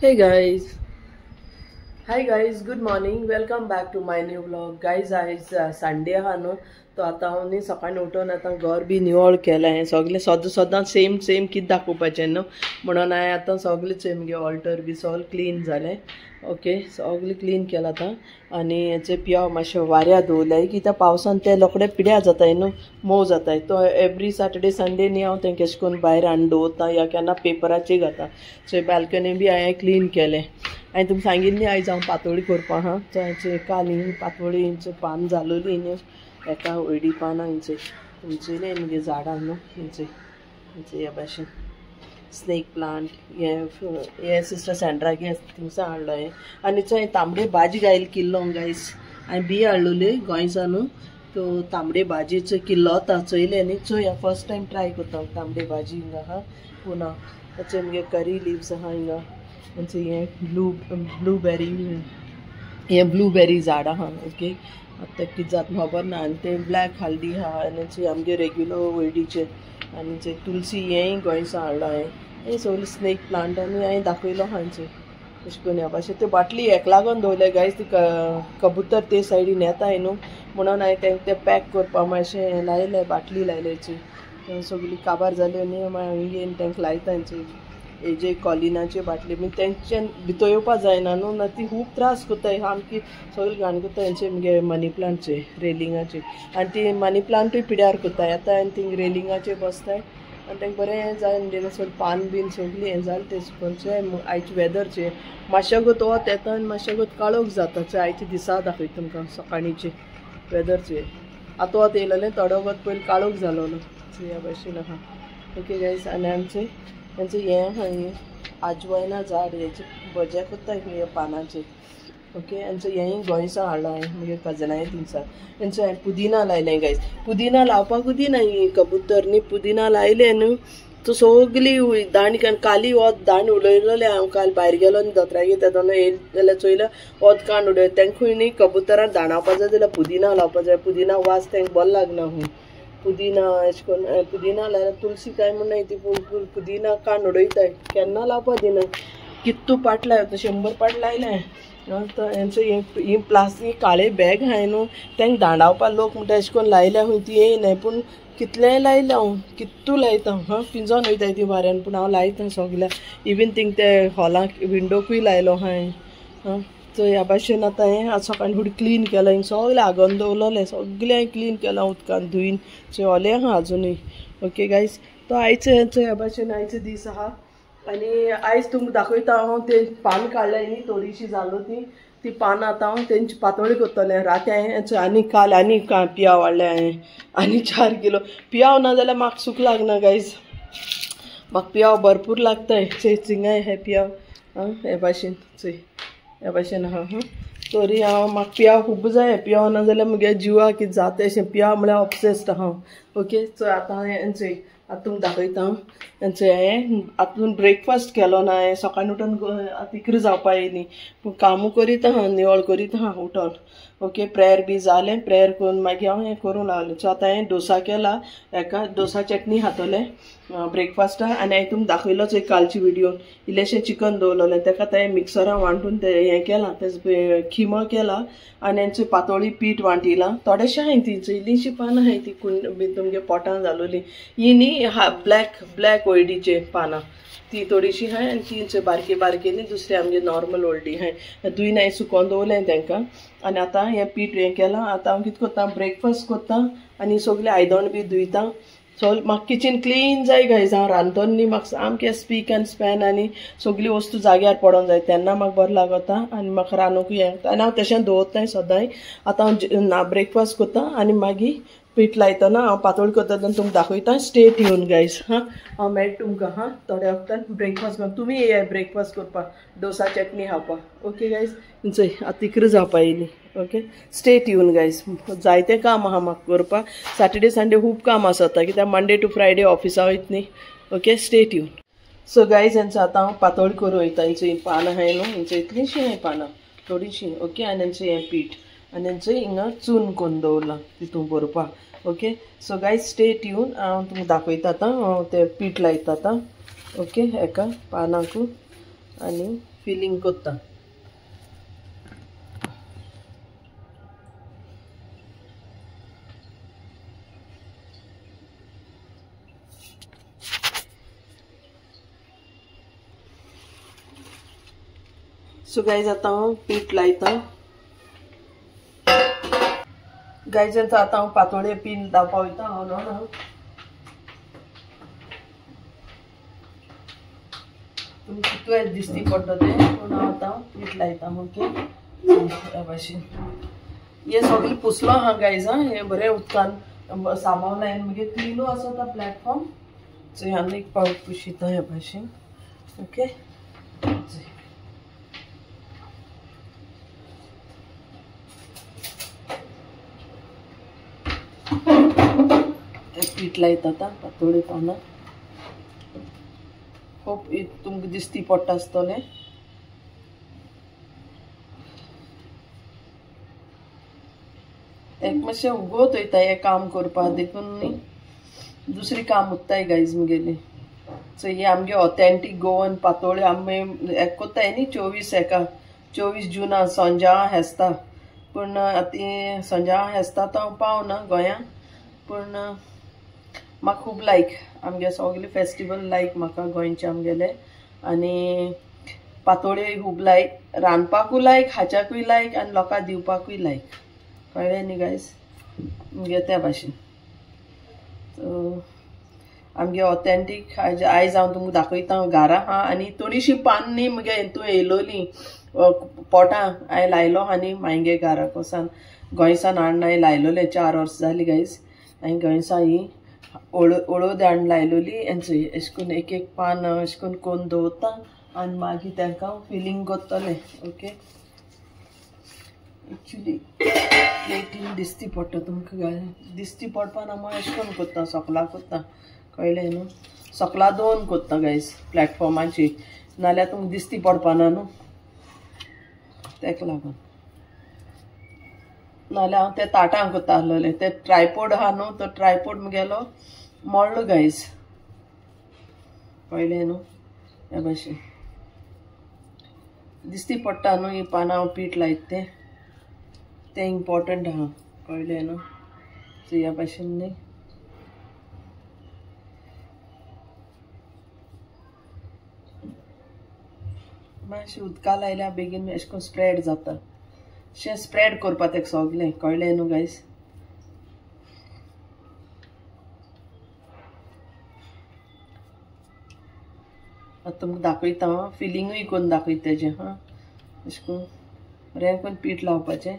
Hey guys, hi guys, good morning. Welcome back to my new vlog. Guys, आज Sunday हा न्हू तो आतां हांव न्ही सकाळीं उठून आतां घर बी निवळ केलें सगळें सदां सेम कितें दाखोवपाचें न्हू म्हणून हांवें आतां सगळें म्हगे ऑल्टर बी सगळें क्लीन जालें. ओके सगळें क्लीन केलां आतां आनी हेचे पियाव मातशें वाऱ्या दवरल्याय कित्याक पावसान ते रोखडे पिड्यार जाताय न्हू मोव जाताय तो एवरी सॅटर्डे संडे न्ही हांव तेंका अशें करून भायर हाडून दवरता या केन्ना पेपराचेर घालता सो बॅल्कनी बी हांवें क्लीन केलें. हांवें तुमकां सांगिल्ली आयज हांव पातोळी करपा हा तेंचे काली पातोळी हेंचे पान जालोली न्ही एका हळडी पानां हेंचे तुमचे मगे झाडां न्हू हेंचे ह्या भाशेन स्नेक प्लांट हे सिस्टर सँड्रागे थिंगसा हाडलो हांवें आनी थंय तांबडे भाजी घायल किल्लो गायस हांवें बी हाडलोली गोंयसा न्हू तो तांबडे भाजयेचो किल्लो होता चोयले न्ही चोय फर्स्ट टायम ट्राय करता तांबडे भाजी हिंगा हा पुना ताचे मगे करी लिव्स आहा हिंगा म्हणजे हे ब्लूबेरी हे ब्लूबेरी झाड आहा ओके आतां कितें जाता खबर ना आनी ते ब्लॅक हल्दी आहा आनी आमगे रेग्युलर वयडीचे आनी ते तुलसी हेंय गोंयसा हाडलो हांवें हे सगळे स्नेक प्लांट आनी हांवें दाखयलो हांचे अशें करून ह्या भाशेन त्यो बाटली हेका लागून दवरले गायज ती कबूतर ते सायडीन येताय न्हू म्हणून हांवें तेंका ते पॅक करपा मातशें हें लायलें बाटली लायल्याची सगळी काबार जाल्यो न्ही हांवें तेंका लायता हेजे कॉलिनाचे बाटली बी तेंच्यान भितर येवपा जायना न्हू ना ती खूब त्रास कोत्ताय सामकी सगळी घाण कोत्ता हेंचे मगे मनी प्लांटचे रेलिंगाचे आनी ती मनी प्लांटूय पिड्यार कोत्ताय आतां आनी थिंग रेलिंगाचे बसताय आनी तेंका बरें जाय म्हणजे सगळें पान बीन सगळी हें जालें तें खंयचे आयचे वेदरचे मातशें गोत वत येता आनी मातशें गोत काळोख जाता आयचे दिसा दाखयता तुमकां सकाळीचे वेदरचे आतां वत येयलेलें थोडो वत पयलीं काळोख जालोलो ह्या भाशेन आहा ओके गायज आनी आमचे तेंचें हें आहा आजवायना झाड हेचे भजे कोत्ताय हे पानांचे ओके हेंचो हेंय गोंयसा हाडलो हांवें म्हगे कजनाय थिंगसा तेंचो हांवें पुदिना लायलें गायज पुदिना लावपाकूच दिना ही कबूतर न्ही पुदिना लायले न्हू तो सगळी दांड काली वत दांड उडयलोले हांव काल भायर गेलो न्ही दोतोरागेर येता तेन्ना येयले जाल्यार चोयल्या वत कांड उडय तेंकूय न्ही कबुतरां दांडावपा जाय जाल्यार पुदिना लावपा जाय पुदिना वास तेंका बरो लागना हूं पुदिना अशें करून पुदिना लायल्यार तुलसी काय म्हणून ती पुदिना कांड उडयताय केन्ना लावपा दिना कितू पाट लाय 100 पाट लायलें हेंचो ही प्लास्टीक काळे बॅग हाय न्हू तेंका दांडावपा लोक म्हणटा अशें करून लायल्या हूंय ती येयनाय पूण कितलेंय लायलें हांव कितू लायता पिंजोन वयताय ती वाऱ्यान पूण हांव लायता सगल्या इवन थिंग ते हॉलाक विंडोकूय लायलो हांवें सो ह्या भाशेन आतां हें आज सकाळीं फुडें क्लीन केलां हिंग सगलें आगोंद दवरलें सगलें हांवें क्लीन केलां उदकान धुयन चोले आहा अजुनूय ओके गायज तो आयचो ह्या भाशेन आयचो दीस आहा आनी आयज तुमकां दाखयता हांव ते पान काडलें न्ही थोडीशी जालो ती पान आतां हांव तेंची पातोळी करतलें राती हांवें आनी काल आनी पियाव वाडलें हांवें आनी 4 किलो पियाव ना जाल्यार म्हाका सूख लागना गायज म्हाका पियाव भरपूर लागताय चिंगाय हे पियाव हे भाशेन चोय ह्या भाशेन आहा तरी हांव म्हाका पियाव खूब जाय पियाव ना जाल्यार म्हगे जिवा कितें जाता अशें पियाव म्हळ्यार ऑब्सेस्ड आहा ओके सो आतां हांवें चोय आतां तुमकां दाखयता तेंचें हांवें आतां ब्रेकफास्ट केलो ना हांवें सकाळीं उठून आतां इकरा जावपा येयली पूण कामू करीत आहा निवळ करीत आहा उठोन ओके प्रेयर बी जालें प्रेयर करून मागीर हांव हें करूंक लागलें सो आतां हांवें डोसा केला हेका डोसा चटणी खातोलें ब्रेकफास्टाक आनी हांवें तुमकां दाखयलोच एक कालची विडियो इल्लेशें चिकन दवरलेलें तेका हांवें मिक्सरान वांटून तें हें केलां तें खिमा केला आनी हेंची पातोळी पीठ वांटिलां थोडेशें हांवें ती इल्लीशीं पानां हांवें ती कुंड बी तुमगे पोटान घालोली ही न्ही ब्लॅक हळडीचे पानां ती थोडीशी हाय आनी तीन बारके बारके न्ही दुसरे आमगे नॉर्मल हळडी हाय धुयन हांवें सुकोवन दवरलें तेंकां आनी आतां हें पीठ हें केलां आतां हांव कितें कोत्ता ब्रेकफास्ट कोत्ता आनी सगलें आयदन बी धुयता सो म्हाका किचन क्लीन जाय गायज हांव रांदतोन न्ही म्हाका सामकें स्पीक एंड स्पॅन आनी सगळी वस्तू जाग्यार पडोंक जाय तेन्ना म्हाका बरें लागता आनी म्हाका रांदूंकूय येता आनी हांव तशें दवरताय सदांय आतां हांव ब्रेकफास्ट कोत्ता आनी मागीर पीठ लायतना हांव पातोळी करता तेन्ना तुमकां दाखयता स्टे ट्यून गायज हांव मेळटा तुमकां थोड्या वक्तान ब्रेकफास्ट तुमी येया ब्रेकफास्ट करपाक डोसा चटणी खावपाक ओके गायज चोय आतां इकरा जावपा येयली ओके स्टे ट्यून गायज जायतें काम आहा म्हाका करपाक सॅटर्डे संडे खूब काम आसता कित्याक मंडे टू फ्रायडे ऑफिसा वयता न्ही okay stay tune so guys हेंचो आतां हांव पातोळी करूं वयता हेंचो पानां हाय न्हू हेंचो इतलींशीं हाय पानां थोडीशीं ओके आनी हेंचें हें पीठ आनी हेंचो हिंगा चून करून दवरलां तितून भरपाक okay so guys stay tune हांव तुमकां दाखयता आतां हांव तें पीठ लायता आतां ओके हेका पानांकू आनी फिलिंग करता. सो गाइज आता हांव पीठ लायता. गाइज आता हांव पातोळे पीठ लावपा वयता. हांव तुमकां कितले दिसती पडटा तें पूण हांव आतां पीठ लायता. ओके ह्या भाशेन हे सगळें पुसलो हा गाइज. हे बरें उदकान साबान लायन मागीर क्लिनू आसा तो प्लॅटफॉर्म. सो ह्यान एक पावट पुशिता ह्या भाशेन. ओके पीठ लायता आतां पातोळी पानां. होप तुमकां दिसती पडटा आसतलें. एक मातशें उगवत वयता हें काम करपा देखून न्ही दुसरी काम उरताय गायज मुगेली. सो हे आमगे ऑथेंटीक गोवन पातोळी आमी हें कोत्ताय न्ही 24 जुना संजा हेस्ता. पूण ती संजा हेस्ता तो हांव पावना गोंयां. पूण म्हाका खूब लायक आमगे सगळे फेस्टिवल लायक म्हाका गोंयचे आमगेले. आनी पातोळी खूब लायक रांदपाकूय लायक खाच्याकूय लायक आनी लोकांक दिवपाकूय लायक. कळ्ळें न्ही गायज मुगे त्या भाशेन. सो आमगे ऑथेंटीक आयज हांव तुमकां दाखयता. घारां आहा आनी थोडीशीं पान न्ही मुगे हितून येयलोलीं पोटां हांवें लायलो आनी मायगे घारा कोसान गोंयसान हाडून हांवें लायलोलें 4 वर्सां जालीं गायज. हांवें गोंयसान ही हळद हाडून लायलोली. एन्जॉय अशें करून एक एक पान अशें करून कोन्न दवरता आनी मागीर तांकां फिलिंग करतलें. ओके एक्चुली प्लेटीन दिसती पडटा तुमकां दिसती पडपा ना. अशें करून कोत्ता सोकला कोत्ता. कळ्ळें न्हू. सोकला दोन कोत्ता गायज प्लॅटफॉर्माची नाल्यार तुमकां दिसती पडपाना न्हू. तेका लागून नाल्यार हांव ते ताटां कोत्ता आसलोलें. ते ट्रायपोड आहा न्हू तो ट्रायपोड मुगेलो मोडलो गायज. कळ्ळें न्हू. ह्या भाशेन दिसती पडटा न्हू ही पानां हांव पीठ लायत तें इम्पॉर्टंट आहा. कळ्ळें न्हू. सो ह्या भाशेन न्ही मातशें उदका लायल्यार बेगीन अशें करून स्प्रेड जाता. अशें स्प्रेड करपा तेका सगलें. कळ्ळें न्हू गायज. आतां तुमकां दाखयता हांव फिलिंगूय करून दाखयता तेजें. हां अशें करून बरें करून पीठ लावपाचें.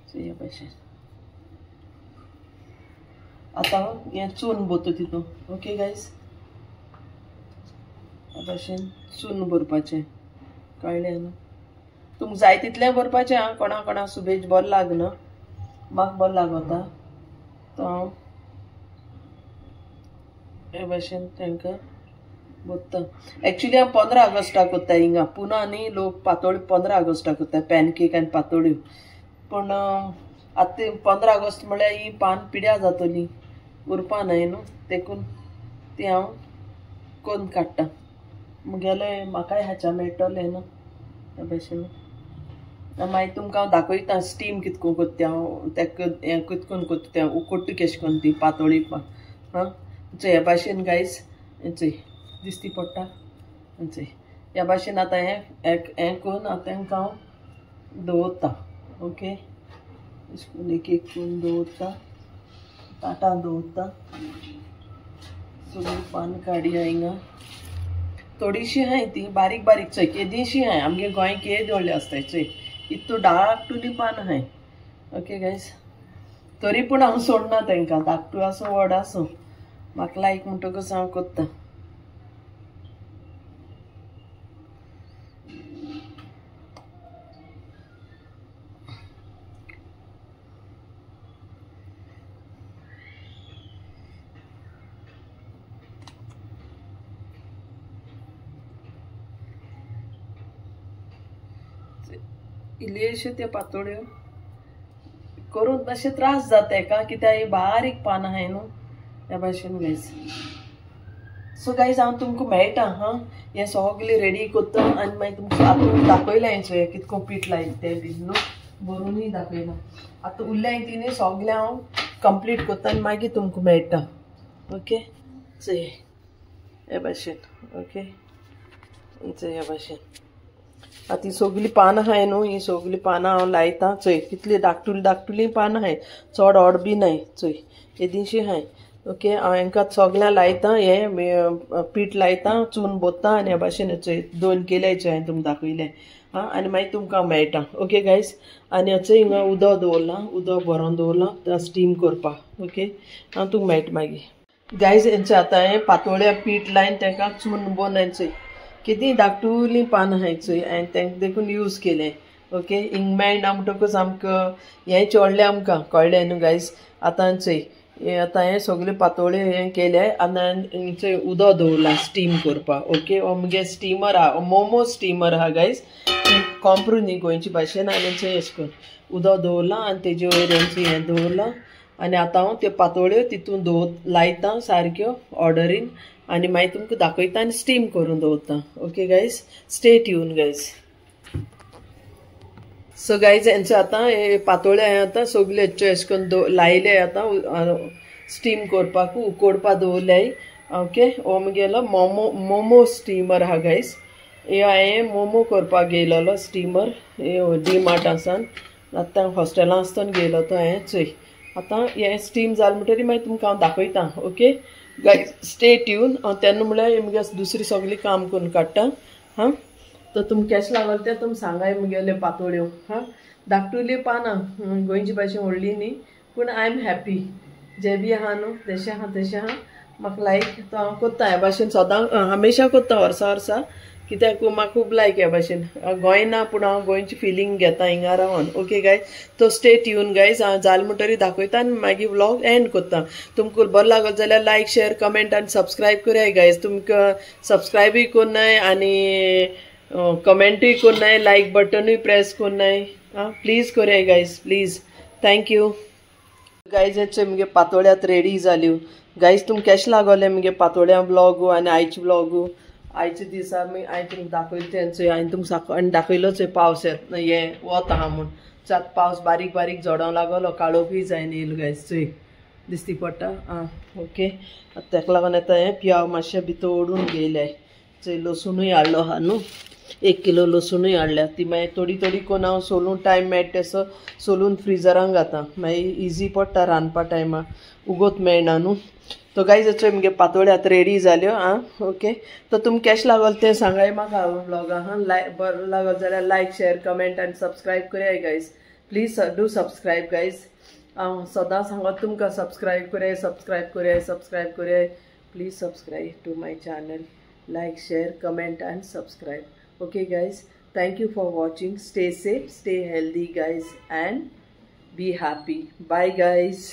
सो ह्या भाशेन आतां हांव हें चून भरता तितून. ओके गायज ह्या भाशेन चून भरपाचें. कळ्ळें न्हू. तुमकां जाय तितलें भरपाचें. हां कोणा सुबेज बरो लागना म्हाका बरो लागता तो हांव हे भाशेन तांकां भरता. एक्चुली हांव 15 ऑगस्टाक कोत्ता हिंगा पुना न्ही लोक पातोळी 15 ऑगस्टाक कोत्ता पॅनकेक आनी पातोळ्यो. पूण आतां 15 ऑगस्ट म्हळ्यार ही पान पिड्यार जातली उरपा न्हय न्हू. देखून ती हांव कोन्न काडटा. मुगेलें म्हाकाय हाच्या मेळटलें न्हू ह्या भाशेन. मागीर तुमकां हांव दाखयता स्टीम कितको कोत्ता हांव तेका हें कितकोन कोत्ता तें उकडटा केश कोन्न ती पातोळी हां. सो ह्या भाशेन गायज चोय दिसती पडटा. चोय ह्या भाशेन आतां हें करून आतां तांकां हांव दवरता. ओके अशें करून एक एक करून दवरता. ताटां दवरता. सगळीं पान काडया हिंगा. थोडीशीं आहाय ती बारीक बारीक चोय केदीशीं आहाय आमगे गोंय केद व्हडले आसताय. चोय इतू धाकटुली पान आहाय. ओके गायज तरी पूण हांव सोडना तांकां धाकटू आसूं व्हड आसूं म्हाका लायक म्हणटकच हांव कोत्ता. इल्लेश्यो त्यो पातोळ्यो करून मातशें त्रास जाता हेका कित्याक ही बारीक पान आहाय न्हू ह्या भाशेन गायज. सो गाईज हांव तुमकां मेळटा हां हें सगळें रेडी करता आनी मागीर तुमकां आतां दाखयलां हेंचो हें कितको पीठ लायलें तें बीन न्हू बरोवनूय दाखयलां आतां उरल्या तिनी सगळें हांव कंप्लीट करता आनी मागीर तुमकां मेळटा ओके चोय हे भाशेन ओके चोय हे भाशेन आतां ही सगळीं पानां आहाय न्हू ही सगळीं पानां हांव लायतां चोय कितलीं धाकटुलीं पानां आहाय चड व्हड बी नाय चोय येदींशीं आहाय ओके हांव हेंकां सगळ्यां लायतां हें पीठ लायतां चून बोत्तां आनी हे भाशेन चोय 2 केलेचें हांवें तुमकां दाखयलें आं आनी मागीर तुमकां मेळटा ओके गायज आनी चोय हिंगा उदक दवरलां उदक भरोन दवरलां स्टीम करपाक ओके हांव तुमकां मेळटा मागीर गायज हेंचें आतां हें पातोळ्या पीठ लायन तेका चून बोन चोय कितें धाकटुलीं पानां आहाय चोय हांवें तेंका देखून यूज केलें ओके हिंग मेळना म्हणटकूच आमकां हें चोडलें आमकां कळ्ळें न्हू गायज आतां चोय आतां हें सगळें पातोळ्यो हें केलें आनी चोय उदक दवरलां स्टीम करपाक ओके हो मुगे स्टिमर आहा मोमो स्टिमर आहा गायज कॉम्प्रू न्ही गोंयचे भाशेन आनी चोय अशें करून उदक दवरलां आनी तेजे वयर हें दवरलां आनी आतां हांव त्यो पातोळ्यो तितून लायतां सारक्यो ऑर्डरीन आनी मागीर तुमकां दाखयता आनी स्टीम करून दवरतां okay guys stay tune guys so guys हेंचे आतां पातोळ्यो हांवें आतां सगल्यो हेच्यो अशें करून लायले आतां स्टीम करपाक उकडपा दवरल्याय ओके हो मुगेलो मोमो स्टिमर आहा गायज हे हांवें मोमो करपाक गेलोलो स्टिमर डी मार्टासान आतां हॉस्टेलां आसतना गेलो तो हांवें चोय आतां हें स्टीम जालें म्हणटरी मागीर तुमकां हांव दाखयतां ओके गायज स्टे ट्यून हांव तेन्ना म्हळ्यार मुगे दुसरी सगळीं काम करून काडटा हां तो तुमकां केश लागोलें तें तुमी सांगाय मुगेल्यो पातोळ्यो हां धाकटुल्यो पानां गोंयचे भाशेन व्हडली न्ही पूण I am happy J B आहा न्हू तेशें आहा म्हाका लायक तो हांव कोत्ता हे भाशेन सदां हमेशा कोत्ता वर्सा कित्याक म्हाका खूब लायक हे भाशेन गोंय ना पूण हांव गोंयची फिलींग घेता हिंगा रावन ओके गायज तो स्टे ट्यून गायज हांव जालें म्हणटरी दाखयता आनी मागीर व्लॉग एंड कोत्ता तुमकां बरो लागत जाल्यार लायक शेअर कमेंट आनी सबस्क्रायब कराय गायज तुमकां सबस्क्रायबूय कोन्नाय आनी कमेंटूय कोन्नाय लायक बटनूय प्रेस कोन्नाय आं प्लीज कराय गायज प्लीज थँक्यू गायज हेचे मुगे पातोळ्यात रेडी जाल्यो गायज तुमकां केशें लागोलें मुगे पातोळ्या ब्लॉगू आनी आयचे ब्लॉगू आयचे दिसा हांवें तुमकां दाखयलें तेंचोय हांवें तुमकां सकाळीं दाखयलोच पावस हें वत आहा म्हूण चात पावस बारीक बारीक झोडों लागलो काळोखूय जायन येयलो गायज चोय दिसती पडटा आं ओके तेका लागोन आतां हें पियाव मातशें भितर ओडून घेयल्याय चोय लसूणूय हाडलो आहा न्हू 1 किलो लसूणूय हाडल्या ती मागीर थोडी करून हांव सोलून टायम मेळटा तसो सोलून फ्रिजरान घाता मागीर इजी पडटा रांदपा टायमार उगोत मेळना न्हू तो गायज चोय मुगे पातोळ्यो आतां रेडी जाल्यो आं ओके तो तुमकां केशें लागोलें तें सांगाय म्हाका ब्लॉगा हां बरो लागत जाल्यार लायक शेअर कमेंट आनी सबस्क्रायब कराय guys please do subscribe guys हांव सदां सांगत तुमकां सबस्क्रायब कराय please subscribe to my channel like share comment आनी subscribe okay guys thank you for watching stay safe stay healthy guys and be happy bye guys